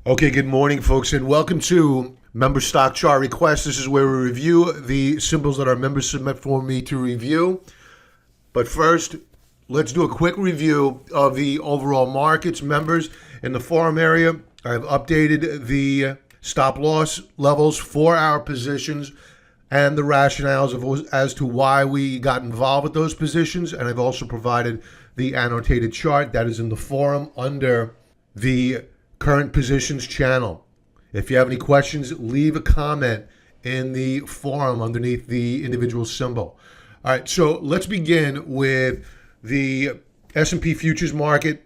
Okay, good morning, folks, and welcome to Member Stock Chart Request. This is where we review the symbols that our members submit for me to review. But first, let's do a quick review of the overall markets. Members, in the forum area, I've updated the stop loss levels for our positions and the rationales as to why we got involved with those positions. And I've also provided the annotated chart that is in the forum under the current positions channel. If you have any questions, leave a comment in the forum underneath the individual symbol. All right, so let's begin with the S&P futures market.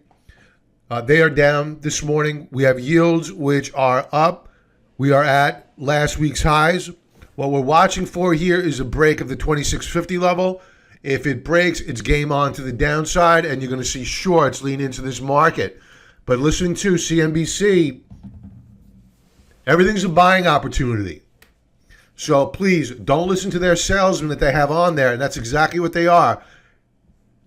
They are down this morning. We have yields which are up. We are at last week's highs. What we're watching for here is a break of the 2650 level. If it breaks, it's game on to the downside, and you're going to see shorts lean into this market. But listening to CNBC, everything's a buying opportunity. So please don't listen to their salesmen that they have on there, and that's exactly what they are.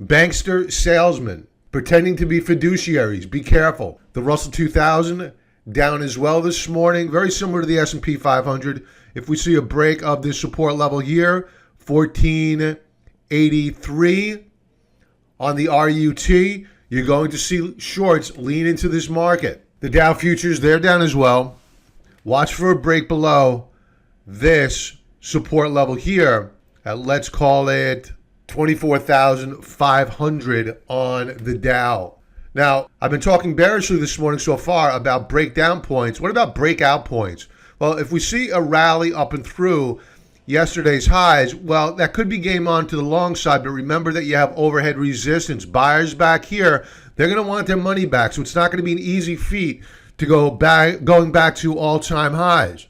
Bankster salesmen pretending to be fiduciaries. Be careful. The Russell 2000 down as well this morning, very similar to the S&P 500. If we see a break of this support level here, 1483 on the RUT, you're going to see shorts lean into this market. The Dow Futures, they're down as well. Watch for a break below this support level here at, let's call it, 24,500 on the Dow. Now, I've been talking bearishly this morning so far about breakdown points. What about breakout points? Well, if we see a rally up and through yesterday's highs, well, that could be game on to the long side, but remember that you have overhead resistance. Buyers back here, they're going to want their money back, so it's not going to be an easy feat to going back to all-time highs.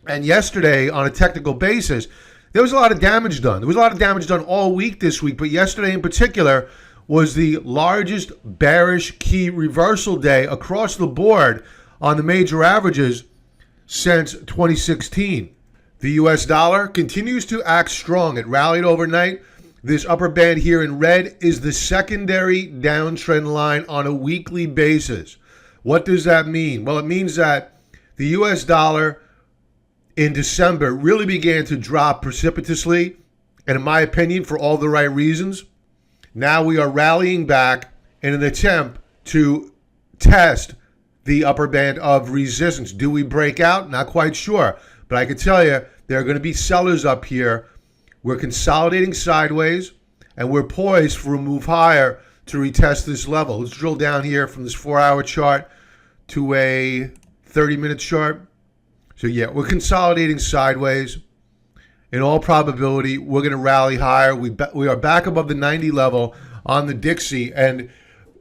And yesterday, on a technical basis, there was a lot of damage done. There was a lot of damage done all week this week, but yesterday in particular was the largest bearish key reversal day across the board on the major averages since 2016. The U.S. dollar continues to act strong. It rallied overnight. This upper band here in red is the secondary downtrend line on a weekly basis. What does that mean? Well, it means that the U.S. dollar in December really began to drop precipitously, and in my opinion, for all the right reasons. Now we are rallying back in an attempt to test the upper band of resistance. Do we break out? Not quite sure. But I can tell you, there are going to be sellers up here. We're consolidating sideways, and we're poised for a move higher to retest this level. Let's drill down here from this 4-hour chart to a 30-minute chart. So yeah, we're consolidating sideways. In all probability, we're going to rally higher. We are back above the 90 level on the Dixie, and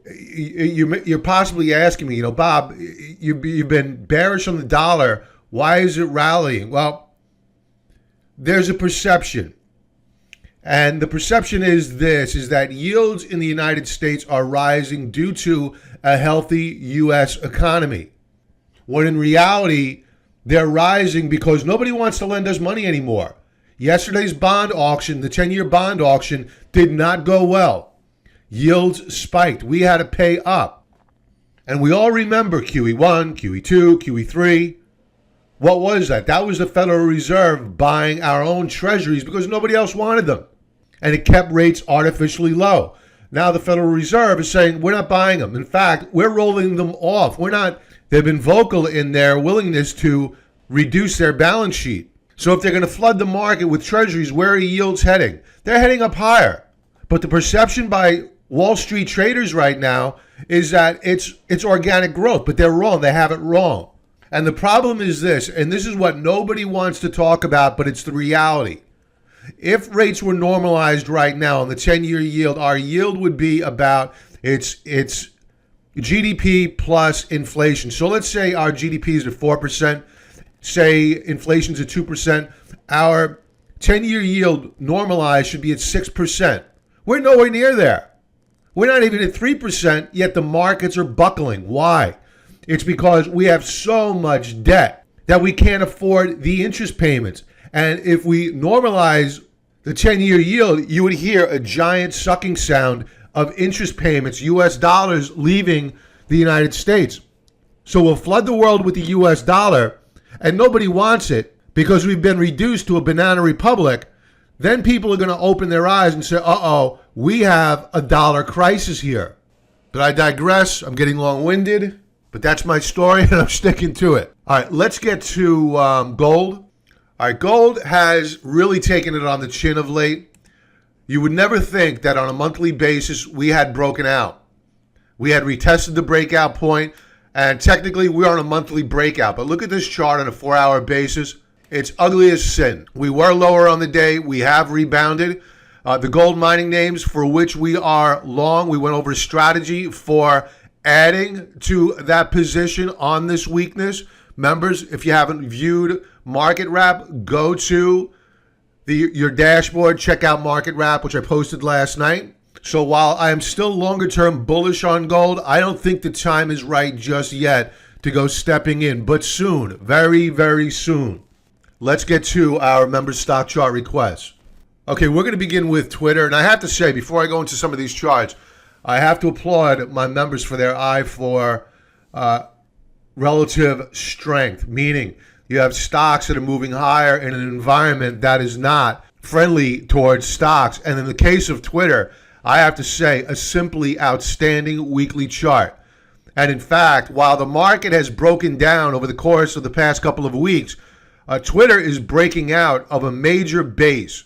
you're possibly asking me, Bob, you've been bearish on the dollar. Why is it rallying? Well, there's a perception. And the perception is that yields in the United States are rising due to a healthy U.S. economy. When in reality, they're rising because nobody wants to lend us money anymore. Yesterday's bond auction, the 10-year bond auction, did not go well. Yields spiked. We had to pay up. And we all remember QE1, QE2, QE3. What was that? That was the Federal Reserve buying our own treasuries because nobody else wanted them. And it kept rates artificially low. Now the Federal Reserve is saying we're not buying them. In fact, we're rolling them off. They've been vocal in their willingness to reduce their balance sheet. So if they're going to flood the market with treasuries, where are yields heading? They're heading up higher. But the perception by Wall Street traders right now is that it's organic growth, but they're wrong. They have it wrong. And the problem is this, and this is what nobody wants to talk about, but it's the reality. If rates were normalized right now on the 10-year yield, our yield would be about its GDP plus inflation. So let's say our GDP is at 4%, say inflation's at 2%. Our 10-year yield normalized should be at 6%. We're nowhere near there. We're not even at 3%, yet the markets are buckling. Why? It's because we have so much debt that we can't afford the interest payments. And if we normalize the 10-year yield, you would hear a giant sucking sound of interest payments, U.S. dollars leaving the United States. So we'll flood the world with the US dollar, and nobody wants it because we've been reduced to a banana republic. Then people are going to open their eyes and say, uh-oh, we have a dollar crisis here. But I digress. I'm getting long-winded, but that's my story, and I'm sticking to it. All right, let's get to gold. All right, gold has really taken it on the chin of late. You would never think that on a monthly basis we had broken out. We had retested the breakout point, and technically we're on a monthly breakout. But look at this chart on a 4-hour basis. It's ugly as sin. We were lower on the day. We have rebounded. The gold mining names for which we are long, we went over strategy for adding to that position on this weakness. Members, if you haven't viewed Market Wrap, go to your dashboard, check out Market Wrap, which I posted last night. So while I am still longer term bullish on gold, I don't think the time is right just yet to go stepping in, but soon, very, very soon. Let's get to our member stock chart requests. Okay, we're going to begin with Twitter. And I have to say, before I go into some of these charts, I have to applaud my members for their eye for relative strength, meaning you have stocks that are moving higher in an environment that is not friendly towards stocks. And in the case of Twitter, I have to say, a simply outstanding weekly chart. And in fact, while the market has broken down over the course of the past couple of weeks, Twitter is breaking out of a major base.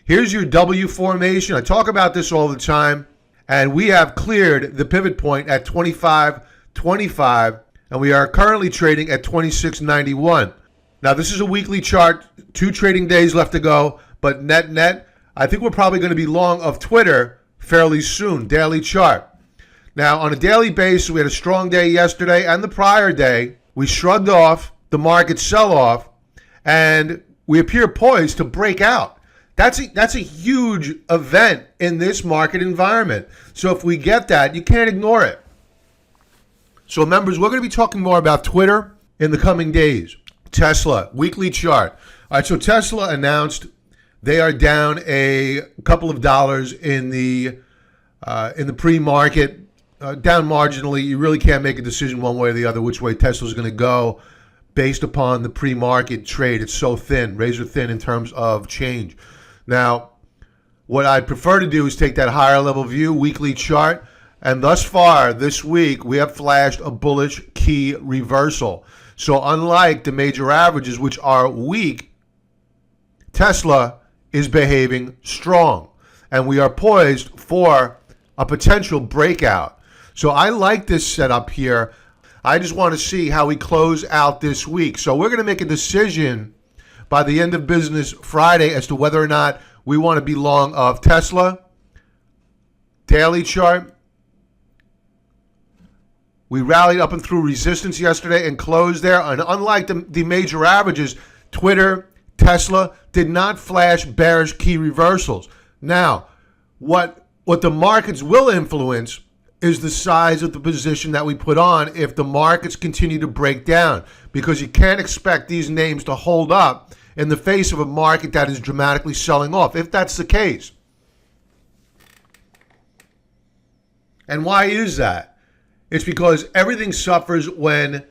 Here's your W formation. I talk about this all the time. And we have cleared the pivot point at 25.25, and we are currently trading at 26.91. Now, this is a weekly chart, 2 trading days left to go, but net, I think we're probably going to be long of Twitter fairly soon, daily chart. Now, on a daily basis, we had a strong day yesterday and the prior day. We shrugged off the market sell-off, and we appear poised to break out. That's a huge event in this market environment. So if we get that, you can't ignore it. So members, we're going to be talking more about Twitter in the coming days. Tesla, weekly chart. All right, so Tesla announced they are down a couple of dollars in the pre-market, down marginally. You really can't make a decision one way or the other which way Tesla's going to go based upon the pre-market trade. It's so thin, razor thin in terms of change. Now, what I prefer to do is take that higher level view, weekly chart, and thus far this week we have flashed a bullish key reversal. So unlike the major averages, which are weak, Tesla is behaving strong, and we are poised for a potential breakout. So I like this setup here. I just want to see how we close out this week. So we're going to make a decision by the end of business Friday as to whether or not we want to be long of Tesla. Daily chart. We rallied up and through resistance yesterday and closed there. And unlike the major averages, Twitter, Tesla did not flash bearish key reversals. Now, what the markets will influence is the size of the position that we put on if the markets continue to break down, because you can't expect these names to hold up in the face of a market that is dramatically selling off, if that's the case. And why is that? It's because everything suffers when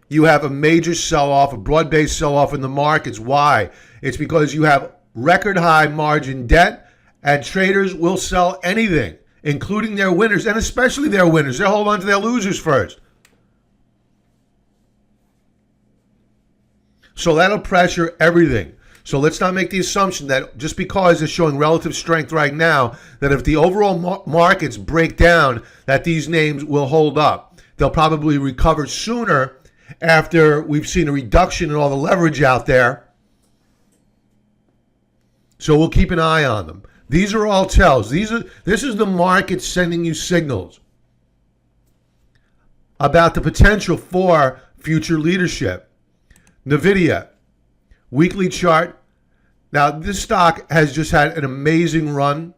you have a major sell-off, a broad-based sell-off in the markets. Why? It's because you have record high margin debt, and traders will sell anything, including their winners, and especially their winners. They'll hold on to their losers first. So that'll pressure everything. So let's not make the assumption that just because it's showing relative strength right now, that if the overall markets break down, that these names will hold up. They'll probably recover sooner after we've seen a reduction in all the leverage out there. So we'll keep an eye on them. These are all tells. This is the market sending you signals about the potential for future leadership. NVIDIA, weekly chart. Now, this stock has just had an amazing run.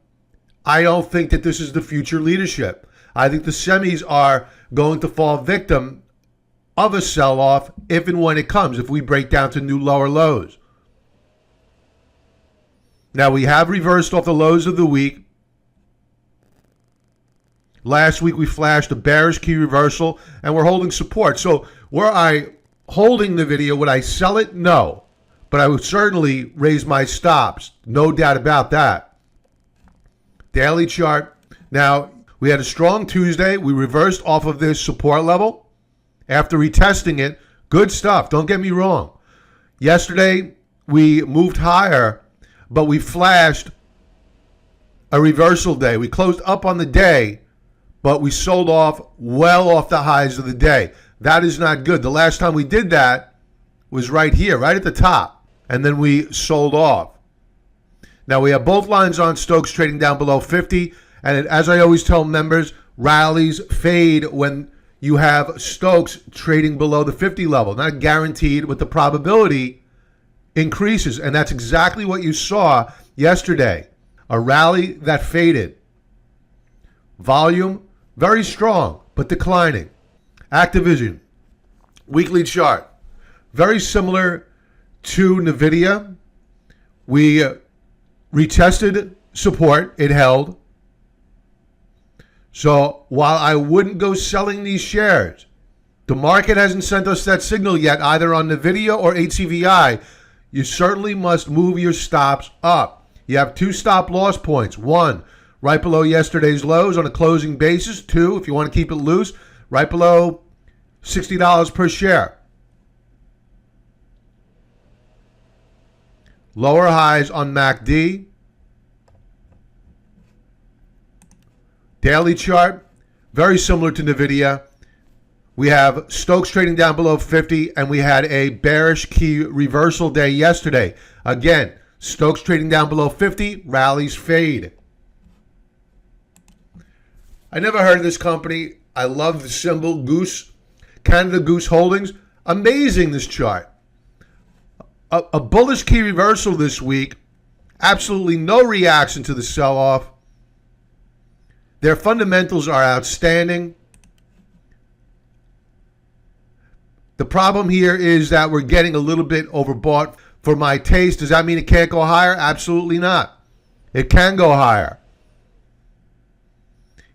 I don't think that this is the future leadership. I think the semis are going to fall victim of a sell-off if and when it comes, if we break down to new lower lows. Now, we have reversed off the lows of the week. Last week we flashed a bearish key reversal and we're holding support. So were I holding the video, would I sell it? No. But I would certainly raise my stops. No doubt about that. Daily chart. Now, we had a strong Tuesday. We reversed off of this support level after retesting it. Good stuff. Don't get me wrong. Yesterday, we moved higher, but we flashed a reversal day. We closed up on the day, but we sold off well off the highs of the day. That is not good. The last time we did that was right here, right at the top, and then we sold off. Now, we have both lines on Stokes trading down below 50, and as I always tell members, rallies fade when you have Stokes trading below the 50 level. Not guaranteed, but the probability increases, and that's exactly what you saw yesterday. A rally that faded. Volume, very strong, but declining. Activision, weekly chart, very similar to NVIDIA. We retested support, it held. So while I wouldn't go selling these shares, the market hasn't sent us that signal yet, either on NVIDIA or HCVI. You certainly must move your stops up. You have 2 stop loss points. 1, right below yesterday's lows on a closing basis. 2, if you want to keep it loose, right below $60 per share. Lower highs on MACD. Daily chart, very similar to NVIDIA. We have Stokes trading down below 50, and we had a bearish key reversal day yesterday. Again, Stokes trading down below 50, rallies fade. I never heard of this company. I love the symbol Goose, Canada Goose Holdings. Amazing, this chart. A bullish key reversal this week. Absolutely no reaction to the sell-off. Their fundamentals are outstanding. The problem here is that we're getting a little bit overbought for my taste. Does that mean it can't go higher? Absolutely not. It can go higher.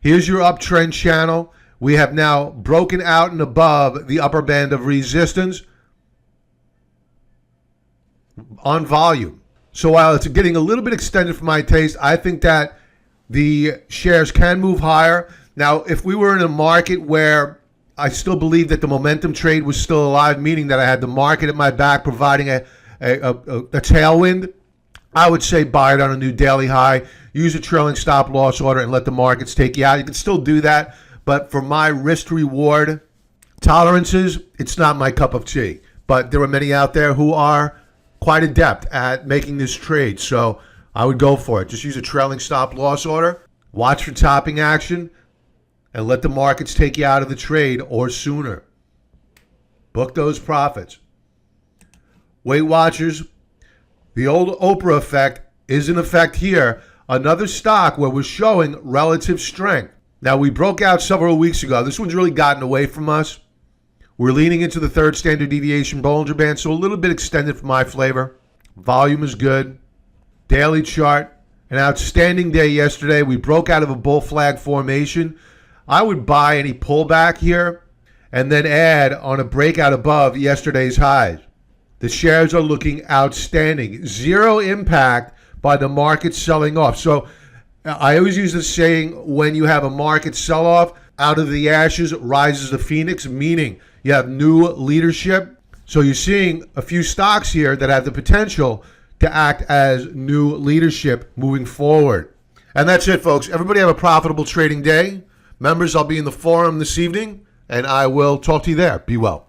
Here's your uptrend channel. We have now broken out and above the upper band of resistance on volume. So while it's getting a little bit extended for my taste, I think that the shares can move higher. Now, if we were in a market where I still believe that the momentum trade was still alive, meaning that I had the market at my back providing a tailwind, I would say buy it on a new daily high, use a trailing stop loss order, and let the markets take you out. You can still do that, but for my risk-reward tolerances, it's not my cup of tea. But there are many out there who are quite adept at making this trade, so I would go for it. Just use a trailing stop loss order, watch for topping action, and let the markets take you out of the trade or sooner. Book those profits. Weight Watchers, the old Oprah effect is in effect here. Another stock where we're showing relative strength. Now, we broke out several weeks ago. This one's really gotten away from us. We're leaning into the 3rd standard deviation Bollinger Band, so a little bit extended for my flavor. Volume is good. Daily chart, an outstanding day yesterday. We broke out of a bull flag formation. I would buy any pullback here and then add on a breakout above yesterday's highs. The shares are looking outstanding. Zero impact by the market selling off. So I always use this saying, when you have a market sell-off, out of the ashes rises the phoenix, meaning you have new leadership. So you're seeing a few stocks here that have the potential to act as new leadership moving forward. And that's it, folks. Everybody have a profitable trading day. Members, I'll be in the forum this evening, and I will talk to you there. Be well.